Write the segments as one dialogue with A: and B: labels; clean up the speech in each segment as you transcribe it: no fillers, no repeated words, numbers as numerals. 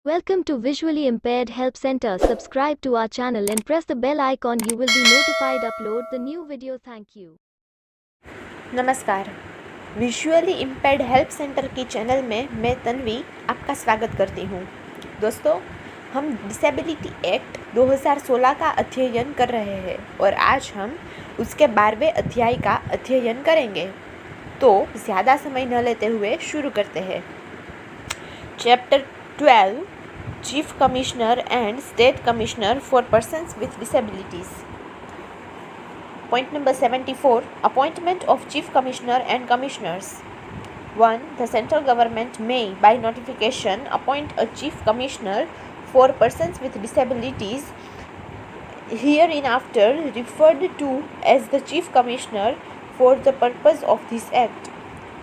A: Welcome to Visually Impaired Help Center. Subscribe to our channel and press the bell icon. You will be notified upload the new video. Thank you.
B: नमस्कार, visually impaired help centre की channel में मैं तन्वी आपका स्वागत करती हूँ। दोस्तों, हम डिसेबिलिटी एक्ट 2016 का अध्ययन कर रहे हैं और आज हम उसके 12वें अध्याय का अध्ययन करेंगे। तो ज़्यादा समय न लेते हुए शुरू करते हैं। Chapter 12 chief commissioner and state commissioner for persons with disabilities. Point number 74, appointment of Chief Commissioner and Commissioners. 1. The central government may, by notification, appoint a Chief Commissioner for persons with disabilities, hereinafter referred to as the Chief Commissioner for the purpose of this Act.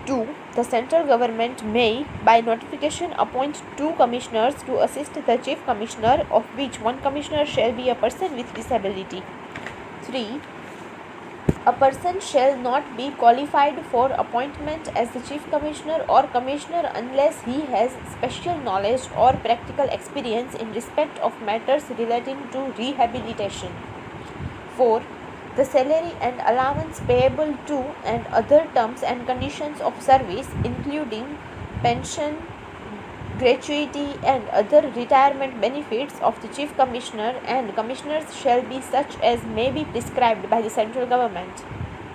B: 2. The central government may, by notification, appoint 2 commissioners to assist the Chief Commissioner, of which 1 commissioner shall be a person with disability. 3. A person shall not be qualified for appointment as the Chief Commissioner or Commissioner unless he has special knowledge or practical experience in respect of matters relating to rehabilitation. 4. The salary and allowance payable to and other terms and conditions of service, including pension, gratuity and other retirement benefits of the Chief Commissioner and Commissioners shall be such as may be prescribed by the central government.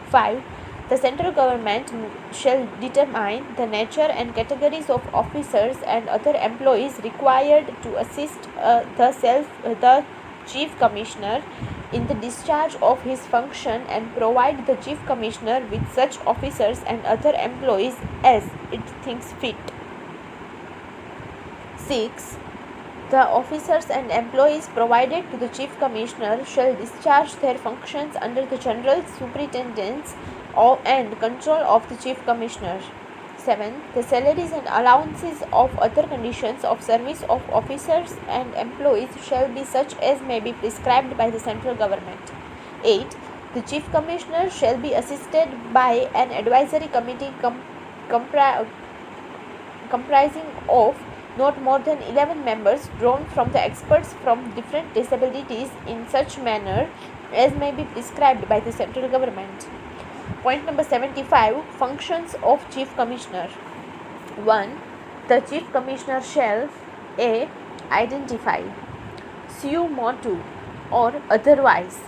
B: 5. The central government shall determine the nature and categories of officers and other employees required to assist the Chief Commissioner in the discharge of his function and provide the Chief Commissioner with such officers and other employees as it thinks fit. 6. The officers and employees provided to the Chief Commissioner shall discharge their functions under the general superintendence and control of the Chief Commissioner. 7. The salaries and allowances of other conditions of service of officers and employees shall be such as may be prescribed by the central government. 8. The Chief Commissioner shall be assisted by an advisory committee comprising of not more than 11 members drawn from the experts from different disabilities in such manner as may be prescribed by the central government. Point number 75, functions of Chief Commissioner. 1. The Chief Commissioner shall a. Identify, sue motu or otherwise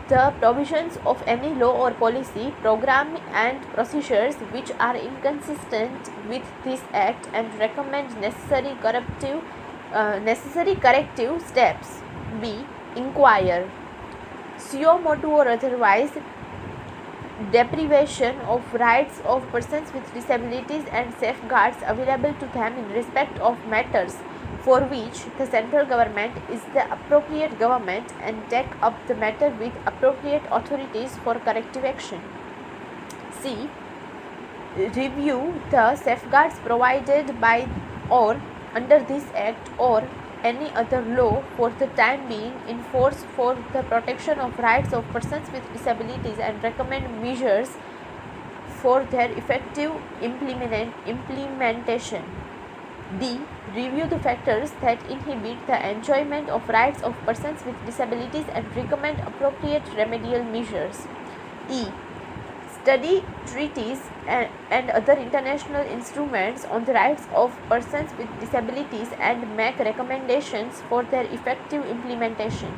B: the provisions of any law or policy, program and procedures which are inconsistent with this Act and recommend necessary corrective steps. B. Inquire, suo motu or otherwise deprivation of rights of persons with disabilities and safeguards available to them in respect of matters for which the central government is the appropriate government and take up the matter with appropriate authorities for corrective action. C. Review the safeguards provided by or under this Act or any other law for the time being in force for the protection of rights of persons with disabilities and recommend measures for their effective implementation. D. Review the factors that inhibit the enjoyment of rights of persons with disabilities and recommend appropriate remedial measures. E. Study treaties and other international instruments on the rights of persons with disabilities and make recommendations for their effective implementation.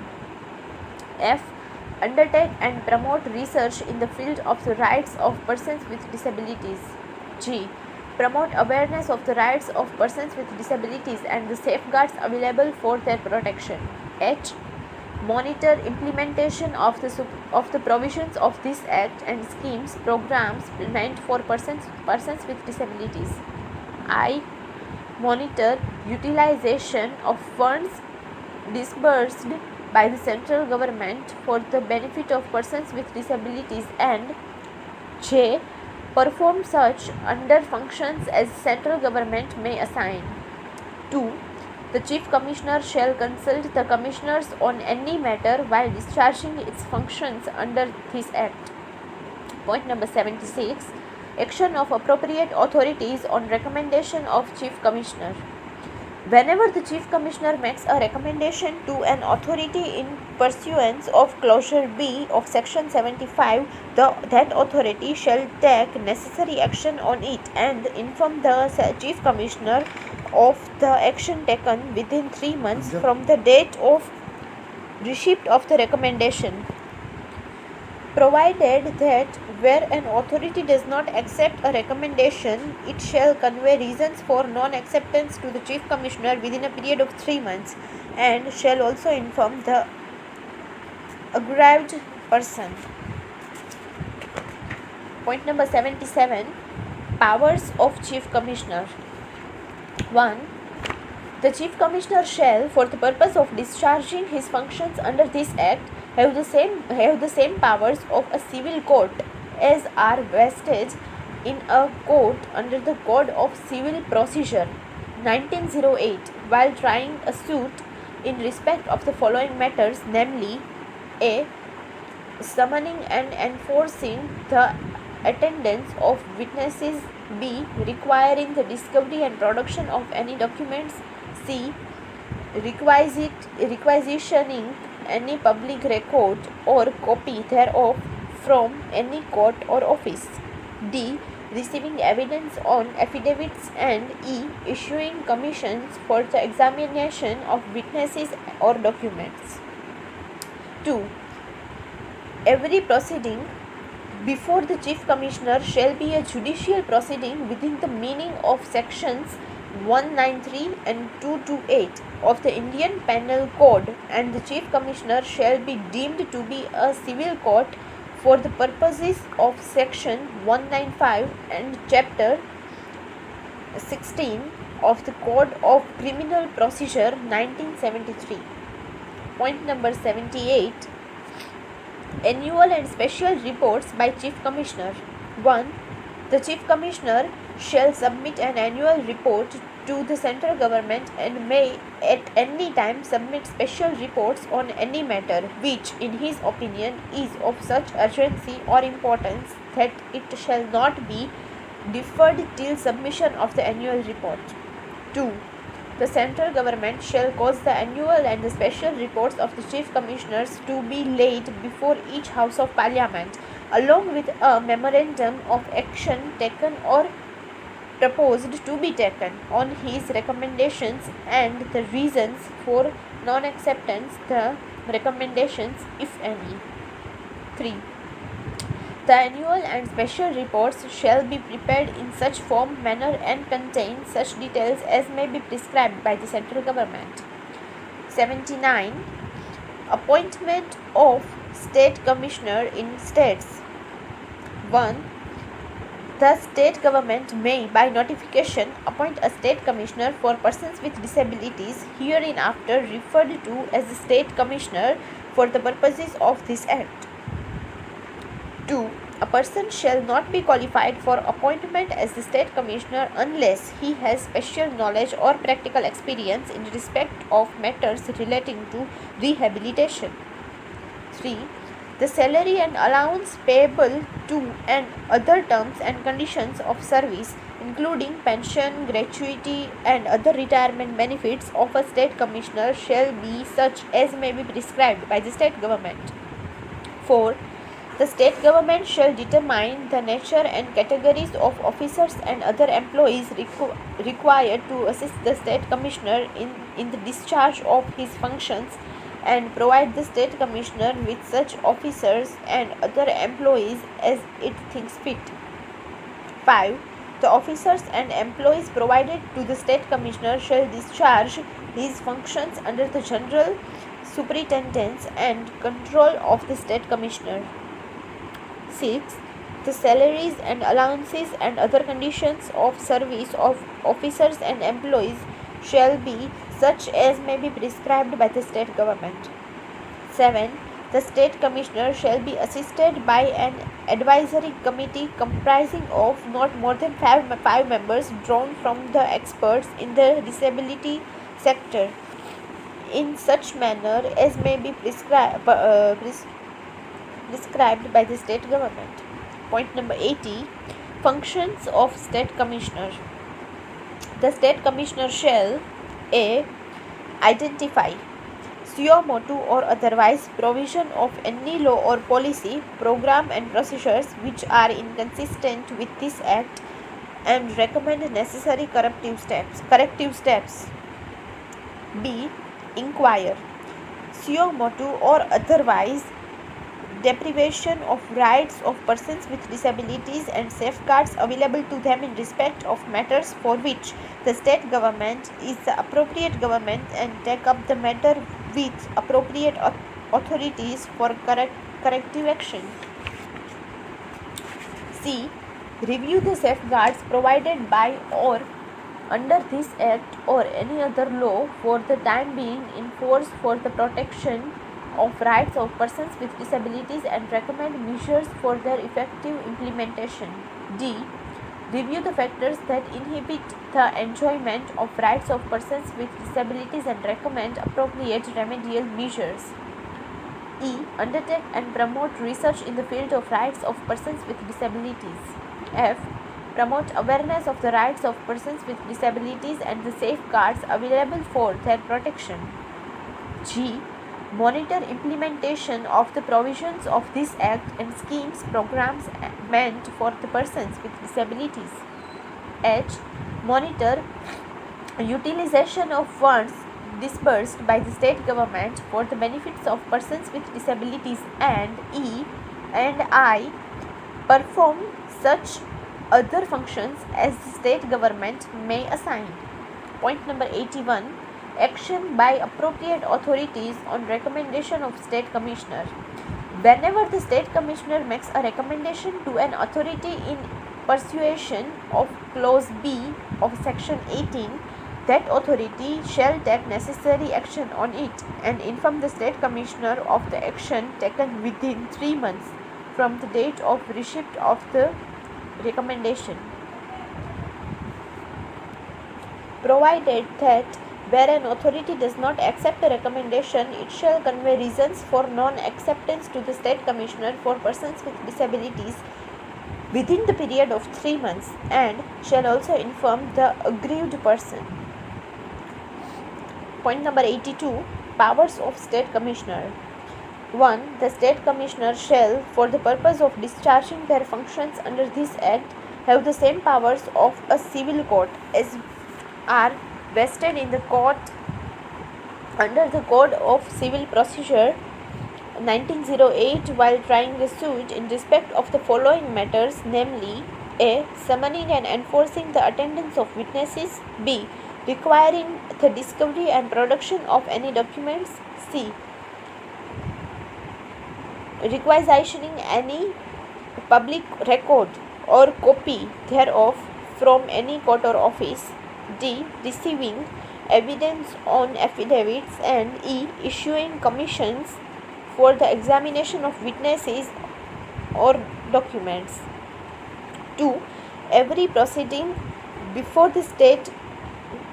B: F. Undertake and promote research in the field of the rights of persons with disabilities. G. Promote awareness of the rights of persons with disabilities and the safeguards available for their protection. H. Monitor implementation of the provisions of this Act and schemes, programs meant for persons with disabilities. I. Monitor utilization of funds disbursed by the central government for the benefit of persons with disabilities and J. Perform such under functions as central government may assign. 2. The Chief Commissioner shall consult the Commissioners on any matter while discharging its functions under this Act. Point number 76. Action of appropriate authorities on recommendation of Chief Commissioner. Whenever the Chief Commissioner makes a recommendation to an authority in pursuance of Clause B of Section 75, that authority shall take necessary action on it and inform the Chief Commissioner of the action taken within 3 months from the date of receipt of the recommendation, provided that where an authority does not accept a recommendation, it shall convey reasons for non-acceptance to the Chief Commissioner within a period of 3 months and shall also inform the aggrieved person. Point number 77. Powers of Chief Commissioner. 1. The Chief Commissioner shall, for the purpose of discharging his functions under this Act, have the same powers of a civil court as are vested in a court under the Code of Civil Procedure 1908 while trying a suit in respect of the following matters, namely: a. Summoning and enforcing the attendance of witnesses. B. Requiring the discovery and production of any documents. C. Requisitioning any public record or copy thereof from any court or office. D. Receiving evidence on affidavits. And E. Issuing commissions for the examination of witnesses or documents. 2. Every proceeding before the Chief Commissioner shall be a judicial proceeding within the meaning of sections 193 and 228 of the Indian Penal Code, and the Chief Commissioner shall be deemed to be a civil court for the purposes of section 195 and chapter 16 of the Code of Criminal Procedure 1973. Point number 78. Annual and special reports by Chief Commissioner. 1. The Chief Commissioner shall submit an annual report to the central government and may at any time submit special reports on any matter which, in his opinion, is of such urgency or importance that it shall not be deferred till submission of the annual report. 2. The central government shall cause the annual and the special reports of the Chief Commissioners to be laid before each House of Parliament, along with a memorandum of action taken or proposed to be taken on his recommendations and the reasons for non-acceptance the recommendations, if any. 3. The annual and special reports shall be prepared in such form, manner and contain such details as may be prescribed by the central government. 79. Appointment of State Commissioner in States. 1. The state government may, by notification, appoint a state commissioner for persons with disabilities, hereinafter referred to as the state commissioner for the purposes of this Act. 2. A person shall not be qualified for appointment as the state commissioner unless he has special knowledge or practical experience in respect of matters relating to rehabilitation. 3. The salary and allowance payable to and other terms and conditions of service, including pension, gratuity and other retirement benefits of a state commissioner, shall be such as may be prescribed by the state government. 4. The state government shall determine the nature and categories of officers and other employees required to assist the state commissioner in the discharge of his functions and provide the state commissioner with such officers and other employees as it thinks fit. 5. The officers and employees provided to the state commissioner shall discharge his functions under the general superintendence and control of the state commissioner. 6. The salaries and allowances and other conditions of service of officers and employees shall be such as may be prescribed by the state government. 7. The state commissioner shall be assisted by an advisory committee comprising of not more than 5 members drawn from the experts in the disability sector in such manner as may be prescribed by the state government. Point number 80. Functions of state commissioner. The state commissioner shall A. Identify suo motu or otherwise provision of any law or policy, program and procedures which are inconsistent with this act and recommend necessary corrective steps. B. Inquire suo motu or otherwise deprivation of rights of persons with disabilities and safeguards available to them in respect of matters for which the state government is the appropriate government and take up the matter with appropriate authorities for corrective action. C. Review the safeguards provided by or under this act or any other law for the time being in force for the protection of rights of persons with disabilities and recommend measures for their effective implementation. D. Review the factors that inhibit the enjoyment of rights of persons with disabilities and recommend appropriate remedial measures. E. Undertake and promote research in the field of rights of persons with disabilities. F. Promote awareness of the rights of persons with disabilities and the safeguards available for their protection. G. Monitor implementation of the provisions of this act and schemes programs meant for the persons with disabilities. H. Monitor utilization of funds disbursed by the state government for the benefits of persons with disabilities. And E and I. Perform such other functions as the state government may assign. Point number 81. Action by appropriate authorities on recommendation of state commissioner. Whenever the state commissioner makes a recommendation to an authority in persuasion of clause B of section 18, that authority shall take necessary action on it and inform the state commissioner of the action taken within 3 months from the date of receipt of the recommendation, provided that where an authority does not accept a recommendation, it shall convey reasons for non-acceptance to the state commissioner for persons with disabilities within the period of 3 months and shall also inform the aggrieved person. Point number 82. Powers of state commissioner. 1. The state commissioner shall, for the purpose of discharging their functions under this act, have the same powers of a civil court as are vested in the court under the Code of Civil Procedure 1908 while trying a suit in respect of the following matters, namely: A. Summoning and enforcing the attendance of witnesses. B. Requiring the discovery and production of any documents. C. Requisitioning any public record or copy thereof from any court or office. D. Receiving evidence on affidavits. And E. Issuing commissions for the examination of witnesses or documents. 2. Every proceeding before the state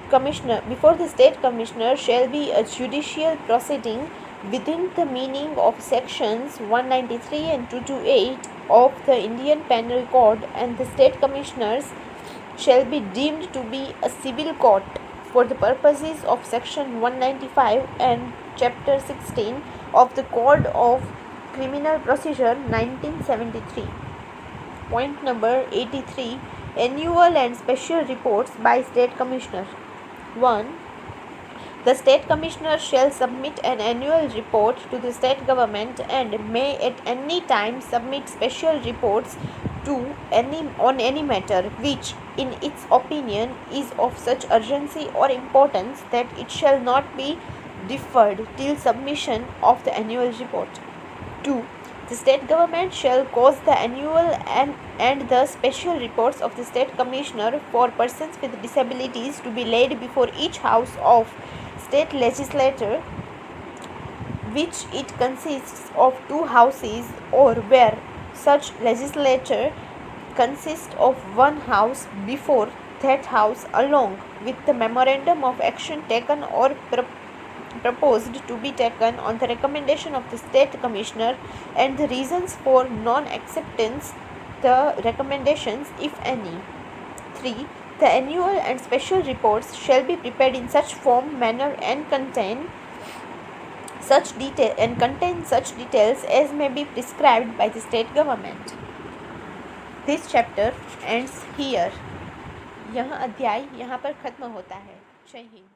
B: commissioner shall be a judicial proceeding within the meaning of sections 193 and 228 of the Indian Penal Code, and the state commissioners shall be deemed to be a civil court for the purposes of section 195 and chapter 16 of the Code of Criminal Procedure 1973. Point number 83. Annual and special reports by state commissioner. 1. The state commissioner shall submit an annual report to the state government and may at any time submit special reports on any matter which, in its opinion, is of such urgency or importance that it shall not be deferred till submission of the annual report. 2. The state government shall cause the annual and the special reports of the state commissioner for persons with disabilities to be laid before each house of state legislature, which it consists of 2 houses, or where such legislature consists of 1 house, before that house, along with the memorandum of action taken or proposed to be taken on the recommendation of the state commissioner and the reasons for non-acceptance the recommendations, if any. 3. The annual and special reports shall be prepared in such form, manner and contain such details as may be prescribed by the state government. This chapter ends here. यह अध्याय यहाँ पर खत्म होता है. जय हिंद.